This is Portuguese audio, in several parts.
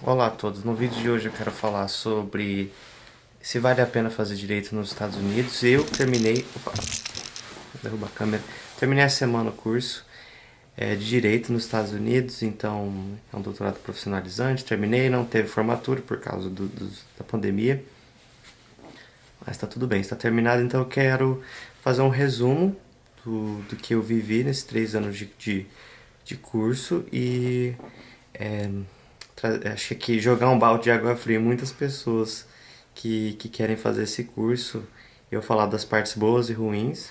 Olá a todos, no vídeo de hoje eu quero falar sobre se vale a pena fazer direito nos Estados Unidos. Eu terminei, derruba a câmera, terminei a semana o curso de direito nos Estados Unidos, então é um doutorado profissionalizante, terminei, não teve formatura por causa da pandemia, mas está tudo bem, está terminado, então eu quero fazer um resumo do que eu vivi nesses 3 anos de curso e é, acho que jogar um balde de água fria em muitas pessoas que querem fazer esse curso. Eu falar das partes boas e ruins.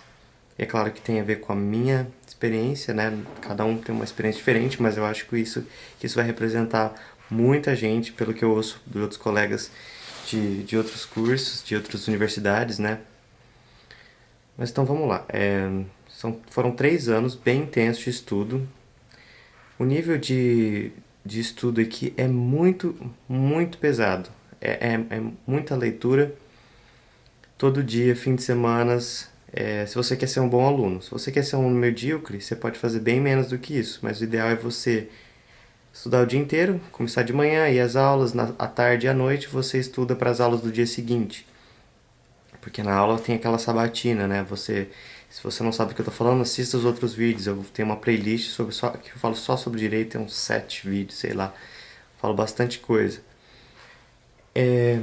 E é claro que tem a ver com a minha experiência, né? Cada um tem uma experiência diferente, mas eu acho que isso vai representar muita gente, pelo que eu ouço de outros colegas de outros cursos, de outras universidades, né? Mas então vamos lá. Foram 3 anos bem intensos de estudo. O nível de estudo aqui é muito, muito pesado. É muita leitura, todo dia, fim de semanas. Se você quer ser um bom aluno. Se você quer ser um aluno medíocre, você pode fazer bem menos do que isso. Mas o ideal é você estudar o dia inteiro, começar de manhã e as aulas, à tarde e à noite você estuda para as aulas do dia seguinte. Porque na aula tem aquela sabatina, né? Se você não sabe do que eu tô falando, assista os outros vídeos. Eu tenho uma playlist que eu falo só sobre direito, tem uns 7 vídeos, sei lá. Falo bastante coisa. É,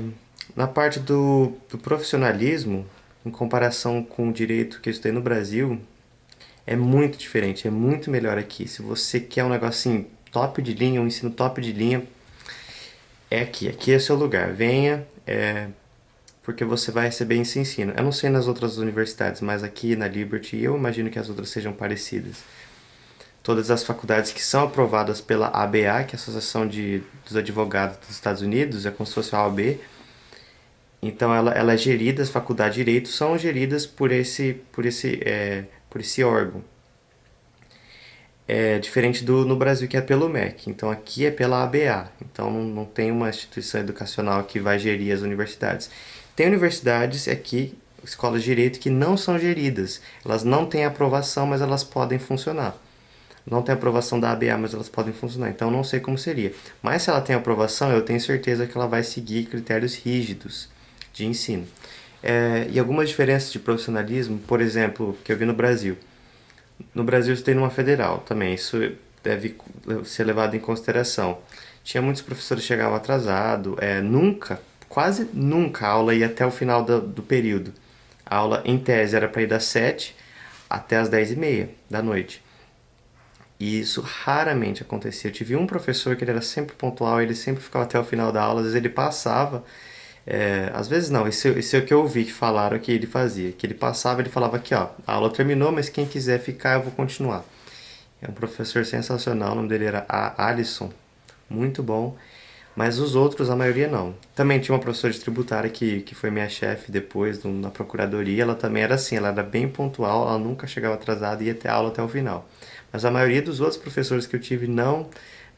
Na parte do profissionalismo, em comparação com o direito que eu estudei no Brasil, é muito diferente, é muito melhor aqui. Se você quer um negocinho top de linha, um ensino top de linha, é aqui. Aqui é o seu lugar. Venha, porque você vai receber esse ensino. Eu não sei nas outras universidades, mas aqui na Liberty eu imagino que as outras sejam parecidas. Todas as faculdades que são aprovadas pela ABA, que é a Associação dos Advogados dos Estados Unidos, é como se fosse a OAB. Então ela é gerida, as faculdades de direito são geridas por esse órgão. É diferente no Brasil, que é pelo MEC. Então aqui é pela ABA. Então não tem uma instituição educacional que vai gerir as universidades. Tem universidades aqui, escolas de direito, que não são geridas. Elas não têm aprovação, mas elas podem funcionar. Não tem aprovação da ABA, mas elas podem funcionar. Então não sei como seria. Mas se ela tem aprovação, eu tenho certeza que ela vai seguir critérios rígidos de ensino. E algumas diferenças de profissionalismo, por exemplo, que eu vi no Brasil. No Brasil você tem numa federal também, isso deve ser levado em consideração. Tinha muitos professores que chegavam atrasados, quase nunca a aula ia até o final do período. A aula, em tese, era para ir das 7 até as 10h30 da noite. E isso raramente acontecia. Eu tive um professor que ele era sempre pontual, ele sempre ficava até o final da aula, às vezes ele passava, às vezes não, isso é o que eu ouvi que falaram que ele fazia, que ele passava, ele falava aqui, ó, a aula terminou, mas quem quiser ficar eu vou continuar. É um professor sensacional, o nome dele era Alisson, muito bom, mas os outros, a maioria não. Também tinha uma professora de tributária que foi minha chefe depois na procuradoria, ela também era assim, ela era bem pontual, ela nunca chegava atrasada e ia ter aula até o final. Mas a maioria dos outros professores que eu tive não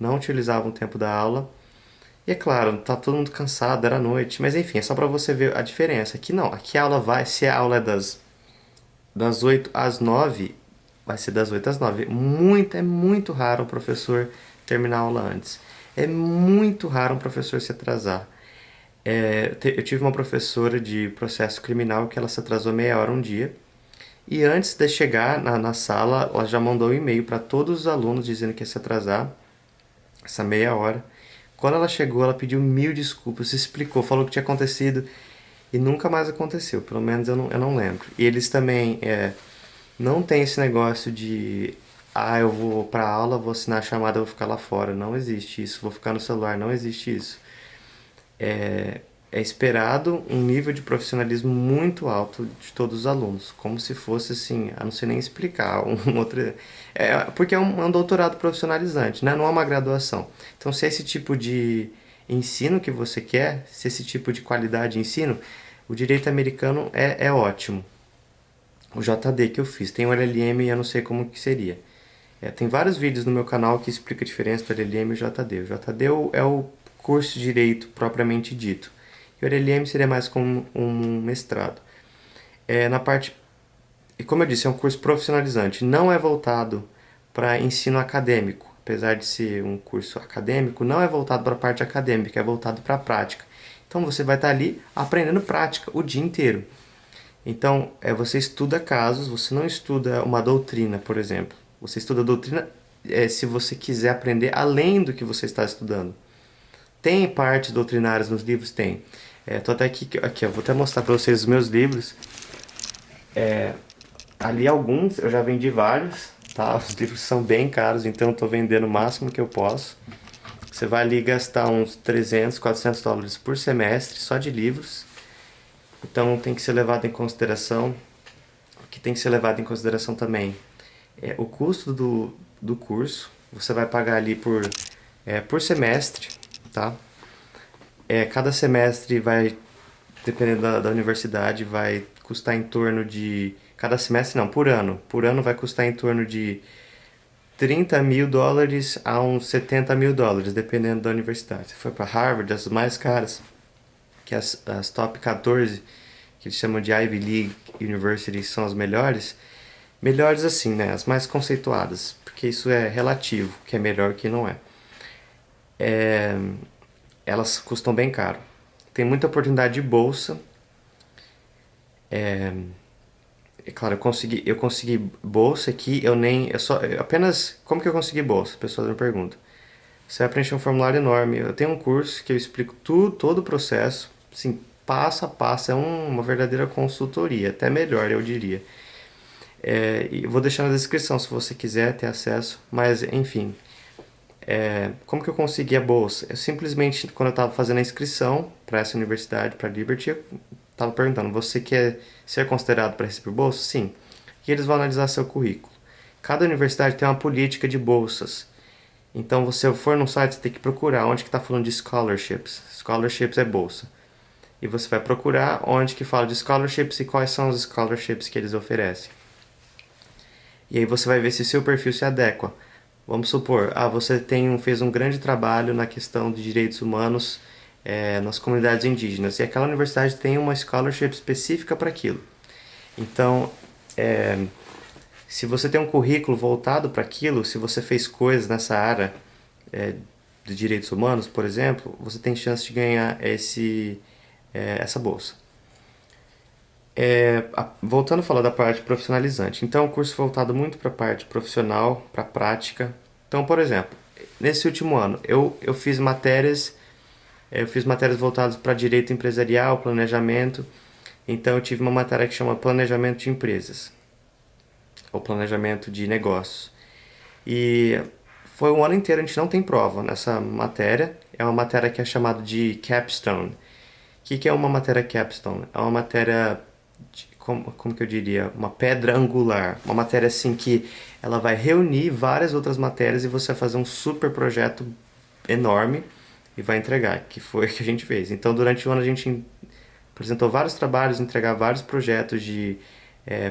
utilizavam o tempo da aula. E é claro, tá todo mundo cansado, era noite, mas enfim, é só para você ver a diferença. Aqui não, aqui a aula se a aula é das 8 às 9, vai ser das 8 às 9. É muito raro o professor terminar a aula antes. É muito raro um professor se atrasar. Eu tive uma professora de processo criminal que ela se atrasou meia hora um dia. E antes de chegar na sala, ela já mandou um e-mail para todos os alunos dizendo que ia se atrasar essa meia hora. Quando ela chegou, ela pediu mil desculpas, explicou, falou o que tinha acontecido e nunca mais aconteceu. Pelo menos eu não lembro. E eles também não tem esse negócio de eu vou pra aula, vou assinar a chamada, vou ficar lá fora. Não existe isso. Vou ficar no celular, não existe isso. É esperado um nível de profissionalismo muito alto de todos os alunos, como se fosse assim, a não sei nem explicar, porque é um doutorado profissionalizante, né? Não é uma graduação. Então, se é esse tipo de ensino que você quer, se é esse tipo de qualidade de ensino, o direito americano é ótimo. O JD que eu fiz, tem o LLM e eu não sei como que seria. Tem vários vídeos no meu canal que explica a diferença do LLM e o JD. O JD é o curso de direito propriamente dito. E o LLM seria mais como um mestrado. Na parte, e como eu disse, é um curso profissionalizante. Não é voltado para ensino acadêmico. apesar de ser um curso acadêmico, não é voltado para a parte acadêmica, é voltado para a prática. Então você vai estar ali aprendendo prática o dia inteiro. Então, você estuda casos, você não estuda uma doutrina, por exemplo. Você estuda a doutrina se você quiser aprender além do que você está estudando. Tem partes doutrinárias nos livros? Tem. Tô até aqui, eu vou até mostrar para vocês os meus livros. Ali alguns, eu já vendi vários, tá? Os livros são bem caros, então eu tô vendendo o máximo que eu posso. Você vai ali gastar uns 300, 400 dólares por semestre só de livros. Então tem que ser levado em consideração. O que tem que ser levado em consideração também é o custo do curso. Você vai pagar ali por semestre, tá? Cada semestre vai, dependendo da universidade, vai custar em torno de... Cada semestre não, por ano. Por ano vai custar em torno de 30 mil dólares a uns 70 mil dólares, dependendo da universidade. Se for para Harvard, as mais caras, que as top 14, que eles chamam de Ivy League Universities, são as melhores. Melhores assim, né? As mais conceituadas, porque isso é relativo, que é melhor que não é. Elas custam bem caro. Tem muita oportunidade de bolsa. É claro, eu consegui bolsa aqui, apenas, como que eu consegui bolsa? Pessoas me perguntam. Você vai preencher um formulário enorme. Eu tenho um curso que eu explico tudo, todo o processo, assim, passo a passo, é uma verdadeira consultoria, até melhor, eu diria. E eu vou deixar na descrição se você quiser ter acesso, mas enfim. Como que eu consegui a bolsa? Eu simplesmente, quando eu estava fazendo a inscrição para essa universidade, para Liberty, eu estava perguntando, você quer ser considerado para receber bolsa? Sim. E eles vão analisar seu currículo. Cada universidade tem uma política de bolsas. Então, você for no site, você tem que procurar onde que está falando de scholarships. Scholarships é bolsa. E você vai procurar onde que fala de scholarships e quais são os scholarships que eles oferecem. E aí você vai ver se seu perfil se adequa. Vamos supor, você fez um grande trabalho na questão de direitos humanos nas comunidades indígenas. E aquela universidade tem uma scholarship específica para aquilo. Então, se você tem um currículo voltado para aquilo, se você fez coisas nessa área de direitos humanos, por exemplo, você tem chance de ganhar essa bolsa. Voltando a falar da parte profissionalizante. Então, é um curso voltado muito para a parte profissional, para a prática. Então, por exemplo, nesse último ano, eu fiz matérias voltadas para direito empresarial, planejamento. Então, eu tive uma matéria que chama Planejamento de Empresas, ou Planejamento de Negócios. E foi um ano inteiro, a gente não tem prova nessa matéria. É uma matéria que é chamada de capstone. O que é uma matéria capstone? É uma matéria, como que eu diria, uma pedra angular. Uma matéria assim que ela vai reunir várias outras matérias e você vai fazer um super projeto enorme e vai entregar, que foi o que a gente fez. Então, durante o ano a gente apresentou vários trabalhos, entregar vários projetos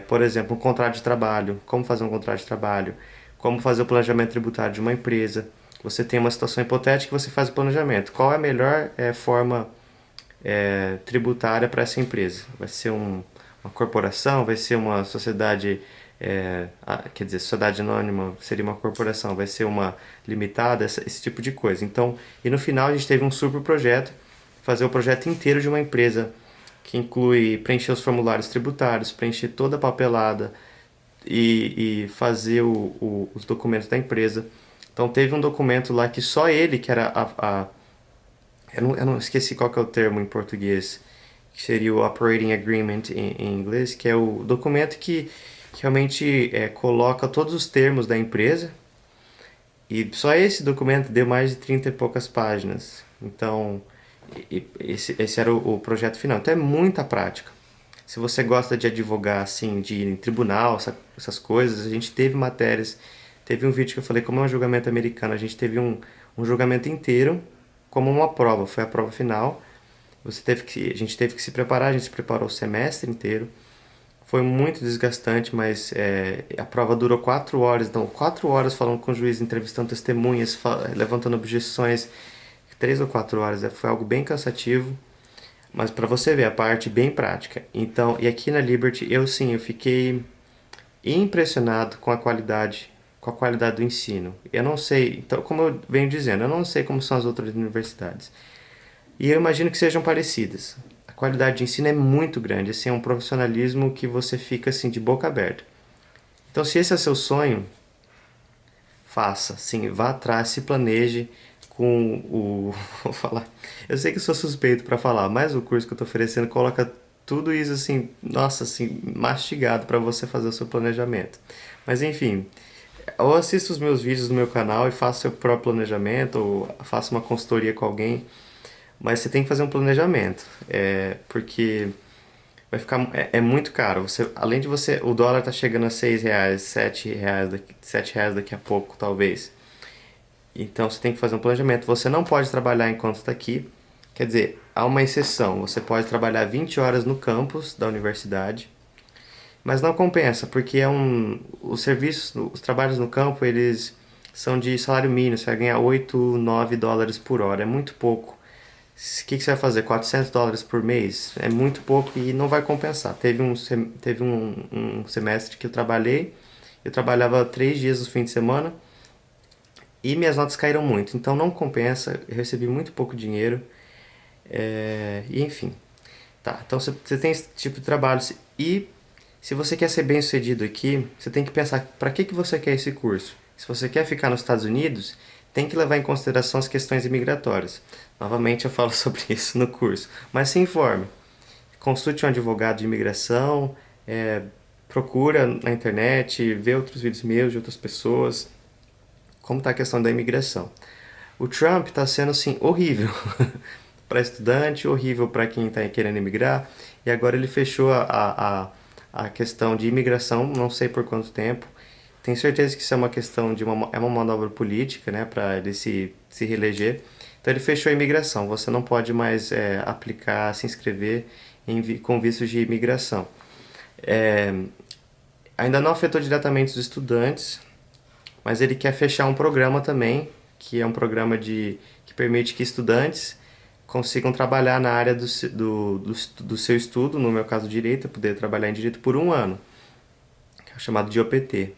por exemplo, um contrato de trabalho, como fazer um contrato de trabalho, como fazer o planejamento tributário de uma empresa. Você tem uma situação hipotética e você faz o planejamento. Qual é a melhor forma tributária para essa empresa? Vai ser uma corporação? Vai ser uma sociedade, quer dizer, sociedade anônima seria uma corporação? Vai ser uma limitada? Esse tipo de coisa. Então, e no final a gente teve um super projeto, fazer o projeto inteiro de uma empresa, que inclui preencher os formulários tributários, preencher toda a papelada e fazer os documentos da empresa. Então teve um documento lá que só ele, que era eu não esqueci qual que é o termo em português, que seria o Operating Agreement em inglês, que é o documento que realmente coloca todos os termos da empresa. E só esse documento deu mais de 30 e poucas páginas. Então, esse era o projeto final. Então é muita prática. Se você gosta de advogar, assim, de ir em tribunal, essas coisas, a gente teve matérias. Teve um vídeo que eu falei como é um julgamento americano. A gente teve um julgamento inteiro como uma prova. Foi a prova final. A gente teve que se preparar. A gente se preparou o semestre inteiro. Foi muito desgastante, mas a prova durou 4 horas. Então, 4 horas falando com o juiz, entrevistando testemunhas, levantando objeções. 3 ou 4 horas. Foi algo bem cansativo. Mas para você ver, a parte bem prática. Então, e aqui na Liberty, eu fiquei impressionado com a qualidade com a qualidade do ensino. Eu não sei, então, como eu venho dizendo, eu não sei como são as outras universidades. E eu imagino que sejam parecidas. A qualidade de ensino é muito grande, assim, é um profissionalismo que você fica assim de boca aberta. Então, se esse é seu sonho, faça, sim, vá atrás, se planeje com o. Vou falar. Eu sei que eu sou suspeito para falar, mas o curso que eu estou oferecendo coloca tudo isso assim, nossa, assim, mastigado para você fazer o seu planejamento. Mas enfim, ou assista os meus vídeos no meu canal e faça seu próprio planejamento, ou faça uma consultoria com alguém, mas você tem que fazer um planejamento, porque vai ficar é muito caro. Você, além de você, o dólar tá chegando a R$ 6, R$ 7 daqui a pouco, talvez. Então você tem que fazer um planejamento. Você não pode trabalhar enquanto está aqui. Quer dizer, há uma exceção. Você pode trabalhar 20 horas no campus da universidade, mas não compensa, porque os serviços, os trabalhos no campo, eles são de salário mínimo. Você vai ganhar 8, US$ 9 por hora. É muito pouco. O que você vai fazer? US$ 400 por mês? É muito pouco e não vai compensar. Teve um semestre que eu trabalhava 3 dias no fim de semana e minhas notas caíram muito, então não compensa, eu recebi muito pouco dinheiro, e enfim. Tá, então você tem esse tipo de trabalho e se você quer ser bem sucedido aqui, você tem que pensar para que você quer esse curso. Se você quer ficar nos Estados Unidos, tem que levar em consideração as questões imigratórias. Novamente eu falo sobre isso no curso, mas se informe. Consulte um advogado de imigração, procura na internet, vê outros vídeos meus de outras pessoas, como está a questão da imigração. O Trump está sendo assim horrível para estudante, horrível para quem está querendo imigrar, e agora ele fechou a questão de imigração, não sei por quanto tempo. Tenho certeza que isso é uma questão de é uma manobra política, né, para ele se reeleger. Então ele fechou a imigração, você não pode mais aplicar, se inscrever com vistos de imigração. Ainda não afetou diretamente os estudantes, mas ele quer fechar um programa também, que é um programa que permite que estudantes consigam trabalhar na área do seu estudo, no meu caso direito, poder trabalhar em direito por um ano, que é chamado de OPT.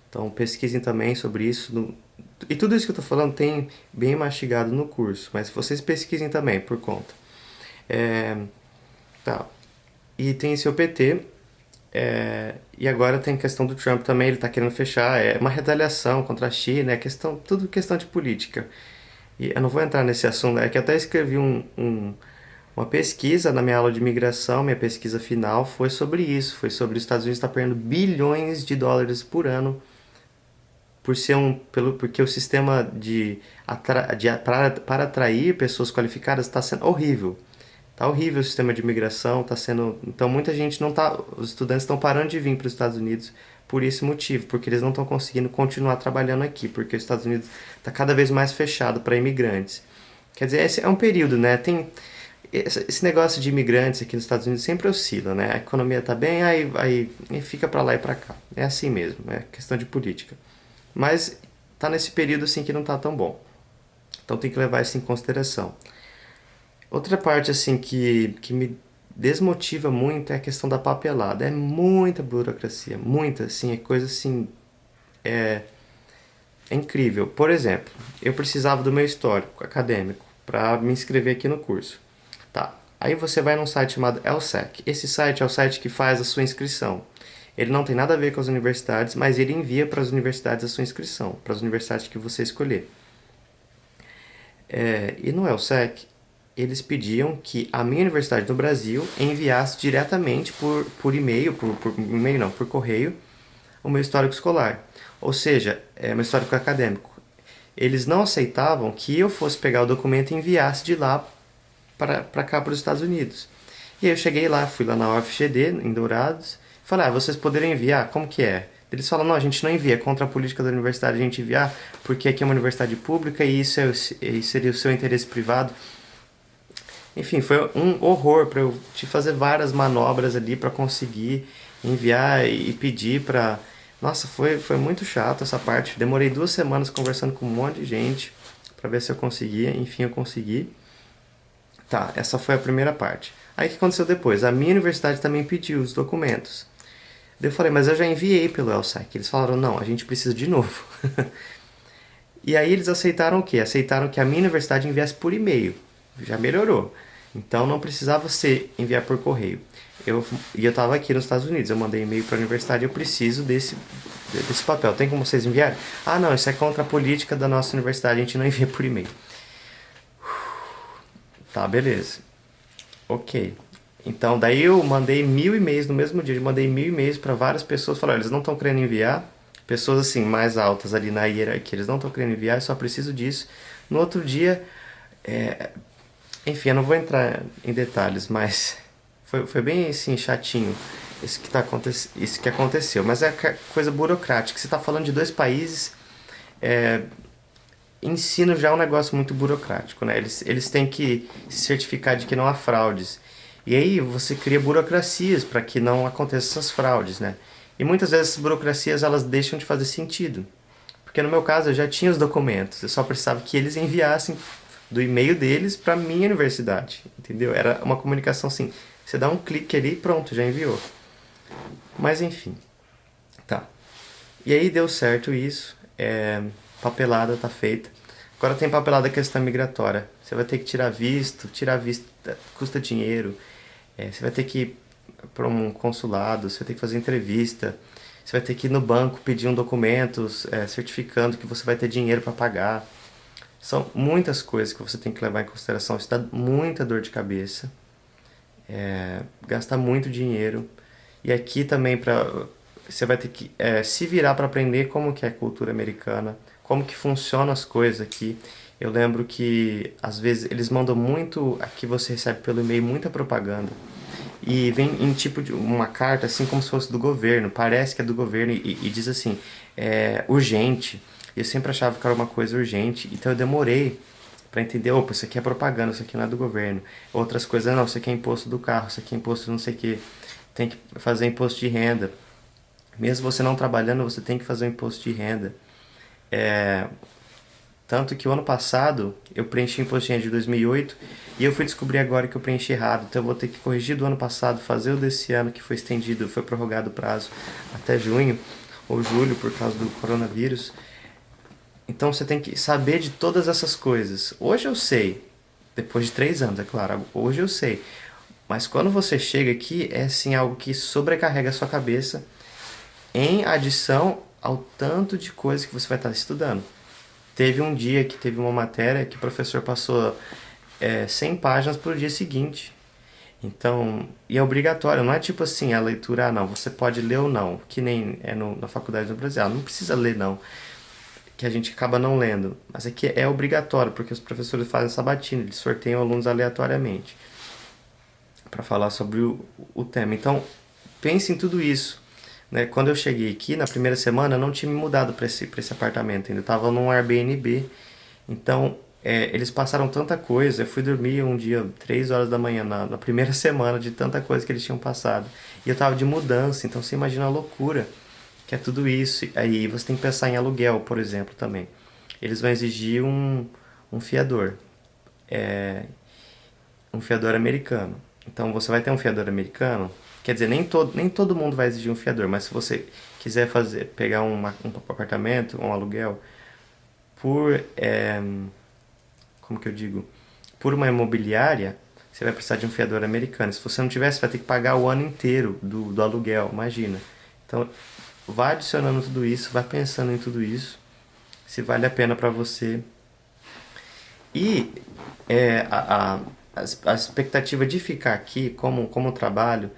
Então pesquisem também sobre isso. E tudo isso que eu estou falando tem bem mastigado no curso, mas vocês pesquisem também por conta. Tá. E tem esse OPT, e agora tem a questão do Trump também, ele está querendo fechar, é uma retaliação contra a China, tudo questão de política. E eu não vou entrar nesse assunto, é que eu até escrevi uma pesquisa na minha aula de imigração, minha pesquisa final foi sobre isso, foi sobre os Estados Unidos estar perdendo bilhões de dólares por ano porque o sistema para atrair pessoas qualificadas está sendo horrível. Tá horrível o sistema de imigração, tá sendo. Então muita gente não tá. Os estudantes estão parando de vir para os Estados Unidos por esse motivo, porque eles não estão conseguindo continuar trabalhando aqui, porque os Estados Unidos está cada vez mais fechado para imigrantes. Quer dizer, esse é um período, né? Tem esse negócio de imigrantes aqui nos Estados Unidos sempre oscila, né? A economia tá bem, aí fica para lá e para cá. É assim mesmo, é questão de política. Mas tá nesse período assim que não tá tão bom. Então tem que levar isso em consideração. Outra parte assim que me desmotiva muito é a questão da papelada. É muita burocracia, muita, assim, é coisa assim, é incrível. Por exemplo, eu precisava do meu histórico acadêmico para me inscrever aqui no curso. Tá. Aí você vai num site chamado LSEC. Esse site é o site que faz a sua inscrição. Ele não tem nada a ver com as universidades, mas ele envia para as universidades a sua inscrição, para as universidades que você escolher. E no LSEC, eles pediam que a minha universidade no Brasil enviasse diretamente por e-mail, por e-mail não, por correio, o meu histórico escolar. Ou seja, meu histórico acadêmico. Eles não aceitavam que eu fosse pegar o documento e enviasse de lá para cá, para os Estados Unidos. E aí eu cheguei lá, fui lá na UFGD, em Dourados, falei, vocês poderiam enviar? Como que é? Eles falam, não, a gente não envia, é contra a política da universidade a gente enviar, porque aqui é uma universidade pública e isso seria o seu interesse privado. Enfim, foi um horror para eu te fazer várias manobras ali para conseguir enviar e pedir para. Nossa, foi muito chato essa parte. Demorei 2 semanas conversando com um monte de gente para ver se eu conseguia. Enfim, eu consegui. Tá, essa foi a primeira parte. Aí o que aconteceu depois? A minha universidade também pediu os documentos. Daí eu falei, mas eu já enviei pelo LSEC. Eles falaram, não, a gente precisa de novo. E aí eles aceitaram o quê? Aceitaram que a minha universidade enviasse por e-mail. Já melhorou. Então não precisava ser enviar por correio. E eu estava aqui nos Estados Unidos, eu mandei e-mail para a universidade, eu preciso desse papel. Tem como vocês enviarem? Ah, não, isso é contra a política da nossa universidade, a gente não envia por e-mail. Tá, beleza. Ok. Então, daí eu mandei 1.000 e-mails no mesmo dia. Eu mandei 1.000 e-mails para várias pessoas. Falei, eles não estão querendo enviar. Pessoas assim, mais altas ali na hierarquia, eles não estão querendo enviar, eu só preciso disso. No outro dia, enfim, eu não vou entrar em detalhes, mas foi bem assim, chatinho isso que aconteceu. Mas é coisa burocrática. Você está falando de dois países, ensino já é um negócio muito burocrático, né? Eles têm que se certificar de que não há fraudes. E aí você cria burocracias para que não aconteçam essas fraudes, né? E muitas vezes essas burocracias elas deixam de fazer sentido. Porque no meu caso eu já tinha os documentos, eu só precisava que eles enviassem do e-mail deles para minha universidade, entendeu? Era uma comunicação assim, você dá um clique ali e pronto, já enviou. Mas enfim, tá. E aí deu certo isso, papelada tá feita. Agora tem papelada questão migratória. Você vai ter que tirar visto custa dinheiro. Você vai ter que ir para um consulado, você vai ter que fazer entrevista, você vai ter que ir no banco pedir um documento certificando que você vai ter dinheiro para pagar. São muitas coisas que você tem que levar em consideração. Isso dá muita dor de cabeça, gasta muito dinheiro. E aqui também você vai ter que se virar para aprender como que é a cultura americana, como que funcionam as coisas aqui. Eu lembro que às vezes eles mandam muito, aqui você recebe pelo e-mail muita propaganda. E vem em tipo de uma carta assim como se fosse do governo, parece que é do governo e diz assim, urgente. Eu sempre achava que era uma coisa urgente, então eu demorei para entender, opa, isso aqui é propaganda, isso aqui não é do governo. Outras coisas, não, isso aqui é imposto do carro, isso aqui é imposto não sei o que, tem que fazer imposto de renda. Mesmo você não trabalhando, você tem que fazer o imposto de renda. Tanto que o ano passado eu preenchi o imposto de renda de 2008 e eu fui descobrir agora que eu preenchi errado. Então eu vou ter que corrigir do ano passado, fazer o desse ano que foi estendido, foi prorrogado o prazo até junho ou julho por causa do coronavírus. Então você tem que saber de todas essas coisas. Hoje eu sei, depois de 3 anos, é claro, hoje eu sei. Mas quando você chega aqui, é assim algo que sobrecarrega a sua cabeça em adição ao tanto de coisas que você vai estar estudando. Teve um dia que teve uma matéria que o professor passou 100 páginas para o dia seguinte. Então, e é obrigatório, não é tipo assim, a leitura, não, você pode ler ou não, que nem é na faculdade do Brasil, não precisa ler não, que a gente acaba não lendo, mas aqui é obrigatório, porque os professores fazem sabatina, eles sorteiam alunos aleatoriamente para falar sobre o tema. Então, pense em tudo isso. Né? Quando eu cheguei aqui, na primeira semana, eu não tinha me mudado para esse apartamento ainda. Eu estava num Airbnb. Então, eles passaram tanta coisa. Eu fui dormir um dia, 3 horas da manhã, na primeira semana, de tanta coisa que eles tinham passado. E eu estava de mudança, então você imagina a loucura que é tudo isso. Aí você tem que pensar em aluguel, por exemplo, também. Eles vão exigir um fiador. Um fiador americano. Então você vai ter um fiador americano. Quer dizer, nem todo mundo vai exigir um fiador, mas se você quiser pegar um apartamento, um aluguel, por, como que eu digo, por uma imobiliária, você vai precisar de um fiador americano. Se você não tiver, você vai ter que pagar o ano inteiro do aluguel, imagina. Então, vai adicionando tudo isso, vai pensando em tudo isso, se vale a pena para você. E a expectativa de ficar aqui como trabalho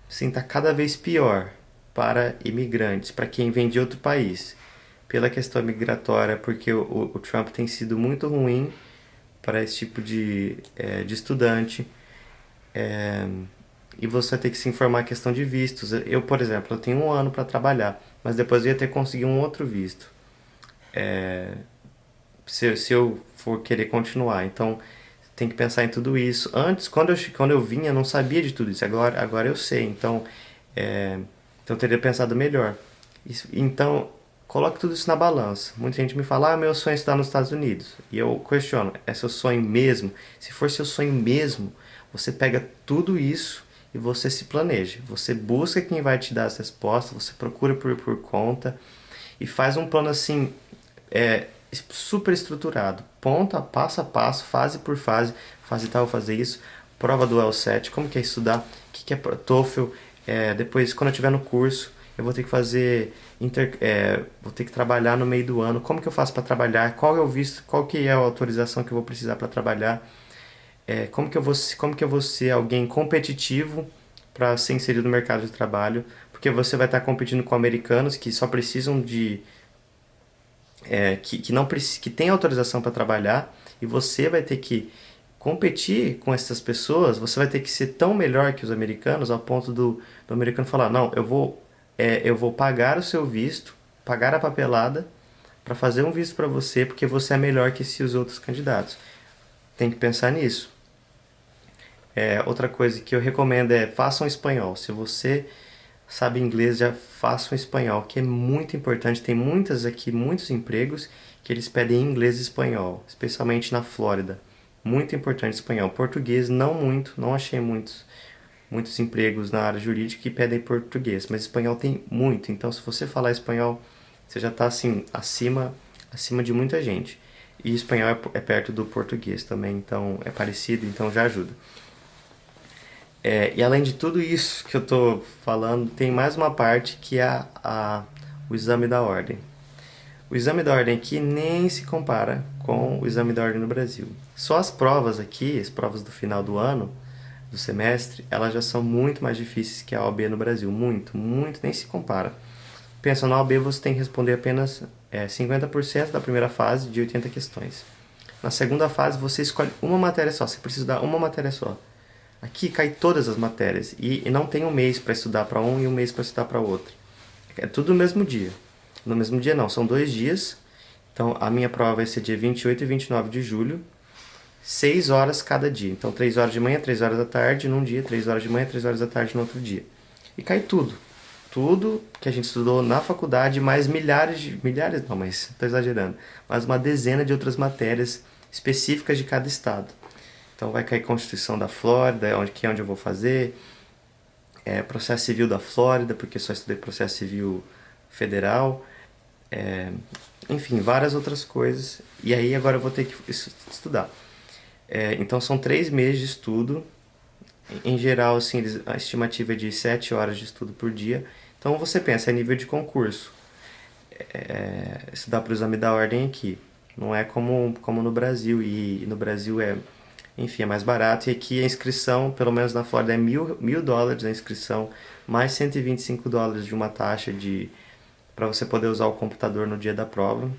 sim, está cada vez pior para imigrantes, para quem vem de outro país, pela questão migratória, porque o Trump tem sido muito ruim para esse tipo de estudante, e você vai ter que se informar a questão de vistos. Eu, por exemplo, eu tenho 1 ano para trabalhar, mas depois eu ia ter que conseguir um outro visto, se eu for querer continuar. Então, tem que pensar em tudo isso. Antes, quando eu vinha, eu não sabia de tudo isso. Agora eu sei. Então, eu teria pensado melhor. Então, coloque tudo isso na balança. Muita gente me fala, meu sonho é estudar nos Estados Unidos. E eu questiono, é seu sonho mesmo? Se for seu sonho mesmo, você pega tudo isso e você se planeja. Você busca quem vai te dar as respostas, você procura por conta e faz um plano assim, super estruturado, ponto, passo a passo, fase por fase, fase tal, vou fazer isso, prova do L7, como que é estudar, o que é TOEFL, depois quando eu estiver no curso, eu vou ter que fazer, vou ter que trabalhar no meio do ano, como que eu faço para trabalhar, qual é o visto, qual que é a autorização que eu vou precisar para trabalhar, como que eu vou ser alguém competitivo para ser inserido no mercado de trabalho, porque você vai estar competindo com americanos que só precisam de que não que tem autorização para trabalhar e você vai ter que competir com essas pessoas, você vai ter que ser tão melhor que os americanos ao ponto do americano falar, não, eu vou pagar o seu visto, pagar a papelada para fazer um visto para você porque você é melhor que esses outros candidatos. Tem que pensar nisso. Outra coisa que eu recomendo é faça um espanhol. Se você sabe inglês, já faça um espanhol, que é muito importante. Tem muitos empregos que eles pedem inglês e espanhol, especialmente na Flórida. Muito importante espanhol. Português, não muito, não achei muitos empregos na área jurídica que pedem português, mas espanhol tem muito. Então, se você falar espanhol, você já está assim, acima de muita gente. E espanhol é perto do português também, então é parecido, então já ajuda. E além de tudo isso que eu estou falando, tem mais uma parte que é o exame da ordem. O exame da ordem aqui nem se compara com o exame da ordem no Brasil. Só as provas aqui, as provas do final do ano, do semestre, elas já são muito mais difíceis que a OAB no Brasil. Muito, muito, nem se compara. Pensa, na OAB você tem que responder apenas 50% da primeira fase de 80 questões. Na segunda fase você escolhe uma matéria só, você precisa dar uma matéria só. Aqui cai todas as matérias e não tem um mês para estudar para um e um mês para estudar para outro. É tudo no mesmo dia. No mesmo dia não, são 2 dias. Então a minha prova vai ser dia 28 e 29 de julho, 6 horas cada dia. Então 3 horas de manhã, 3 horas da tarde num dia, 3 horas de manhã, 3 horas da tarde no outro dia. E cai tudo. Tudo que a gente estudou na faculdade, mais milhares não, mas estou exagerando, mais uma dezena de outras matérias específicas de cada estado. Então vai cair Constituição da Flórida, que é onde eu vou fazer, Processo Civil da Flórida, porque só estudei Processo Civil Federal, enfim, várias outras coisas. E aí agora eu vou ter que estudar. Então são 3 meses de estudo. Em geral, assim, a estimativa é de 7 horas de estudo por dia. Então você pensa, é nível de concurso. Estudar para o exame da ordem aqui. Não é como no Brasil. E no Brasil enfim, é mais barato. E aqui a inscrição, pelo menos na Flórida, é $1.000 a inscrição, mais $125 de uma taxa para você poder usar o computador no dia da prova.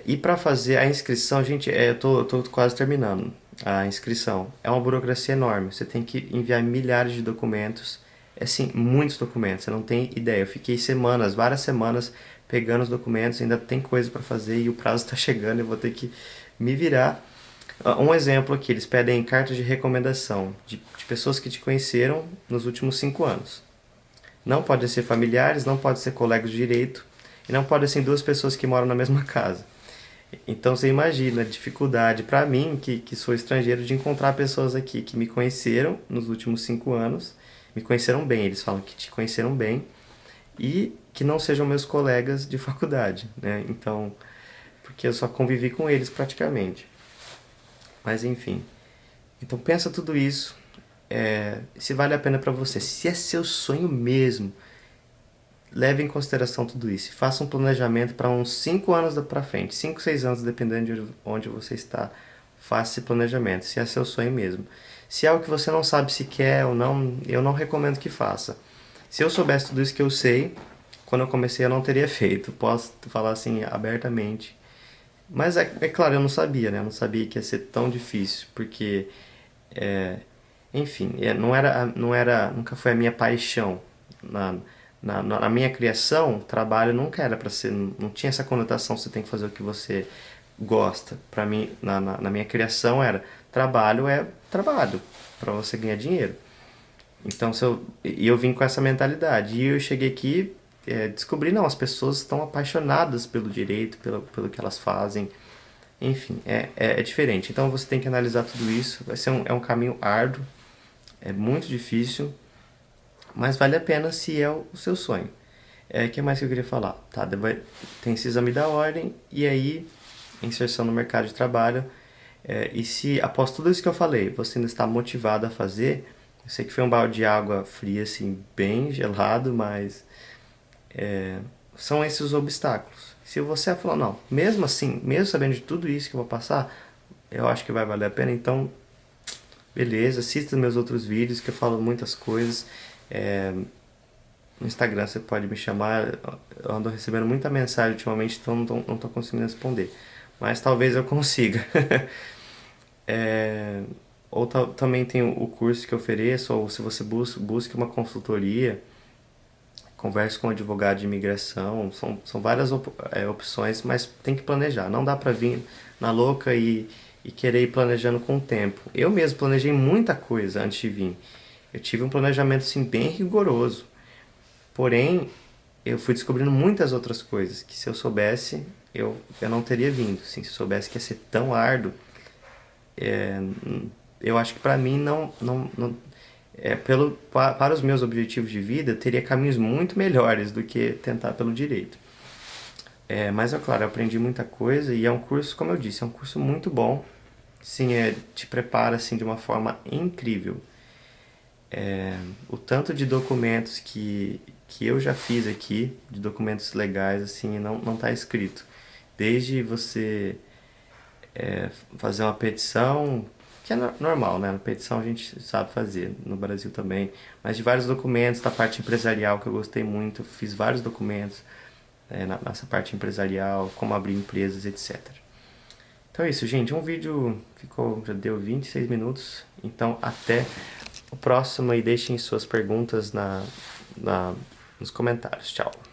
E para fazer a inscrição, gente, eu tô quase terminando a inscrição. É uma burocracia enorme. Você tem que enviar milhares de documentos. Assim, muitos documentos. Você não tem ideia. Eu fiquei várias semanas, pegando os documentos. Ainda tem coisa para fazer e o prazo está chegando. Eu vou ter que me virar. Um exemplo aqui, eles pedem cartas de recomendação de pessoas que te conheceram nos últimos 5 anos. Não podem ser familiares, não podem ser colegas de direito e não podem ser 2 pessoas que moram na mesma casa. Então você imagina a dificuldade para mim, que sou estrangeiro, de encontrar pessoas aqui que me conheceram nos últimos 5 anos, me conheceram bem, eles falam que te conheceram bem, e que não sejam meus colegas de faculdade, né? Então, porque eu só convivi com eles praticamente. Mas enfim. Então pensa tudo isso, se vale a pena para você, se é seu sonho mesmo, leve em consideração tudo isso. Faça um planejamento para uns 5 anos para frente, 5, 6 anos, dependendo de onde você está. Faça esse planejamento, se é seu sonho mesmo. Se é algo que você não sabe se quer ou não, eu não recomendo que faça. Se eu soubesse tudo isso que eu sei, quando eu comecei eu não teria feito. Posso falar assim abertamente. Mas é claro, eu não sabia, né? Eu não sabia que ia ser tão difícil, porque, enfim, nunca foi a minha paixão. Na minha criação, trabalho nunca era para ser, não tinha essa conotação, você tem que fazer o que você gosta. Para mim, na minha criação era, trabalho é trabalho, para você ganhar dinheiro. Então, eu vim com essa mentalidade. E eu cheguei aqui, descobri, não, as pessoas estão apaixonadas pelo direito, pelo que elas fazem. Enfim, é diferente. Então, você tem que analisar tudo isso. É um caminho árduo. É muito difícil, mas vale a pena se é o seu sonho. O que mais que eu queria falar? Tá, tem esse exame da ordem e aí inserção no mercado de trabalho. E se após tudo isso que eu falei, você ainda está motivado a fazer, eu sei que foi um balde de água fria, assim, bem gelado, mas são esses os obstáculos. Se você falar, não, mesmo assim, mesmo sabendo de tudo isso que eu vou passar, eu acho que vai valer a pena, então, beleza, assista os meus outros vídeos que eu falo muitas coisas. No Instagram você pode me chamar, eu ando recebendo muita mensagem ultimamente, então não tô conseguindo responder. Mas talvez eu consiga. Ou também tem o curso que eu ofereço, ou se você busque uma consultoria, converse com um advogado de imigração, são várias opções, mas tem que planejar. Não dá pra vir na louca e querer ir planejando com o tempo. Eu mesmo planejei muita coisa antes de vir. Eu tive um planejamento assim, bem rigoroso. Porém, eu fui descobrindo muitas outras coisas que se eu soubesse, eu não teria vindo. Assim, se eu soubesse que ia ser tão árduo, eu acho que para mim para os meus objetivos de vida, eu teria caminhos muito melhores do que tentar pelo direito. Mas é claro, eu aprendi muita coisa e é um curso, como eu disse, é um curso muito bom. Sim, te prepara assim de uma forma incrível. O tanto de documentos que eu já fiz aqui, de documentos legais, assim, não tá escrito. Desde você fazer uma petição, que é normal, né? A petição a gente sabe fazer, no Brasil também, mas de vários documentos, da parte empresarial, que eu gostei muito, fiz vários documentos nessa parte empresarial, como abrir empresas, etc. Então é isso, gente. Um vídeo já deu 26 minutos, então até o próximo e deixem suas perguntas nos comentários. Tchau!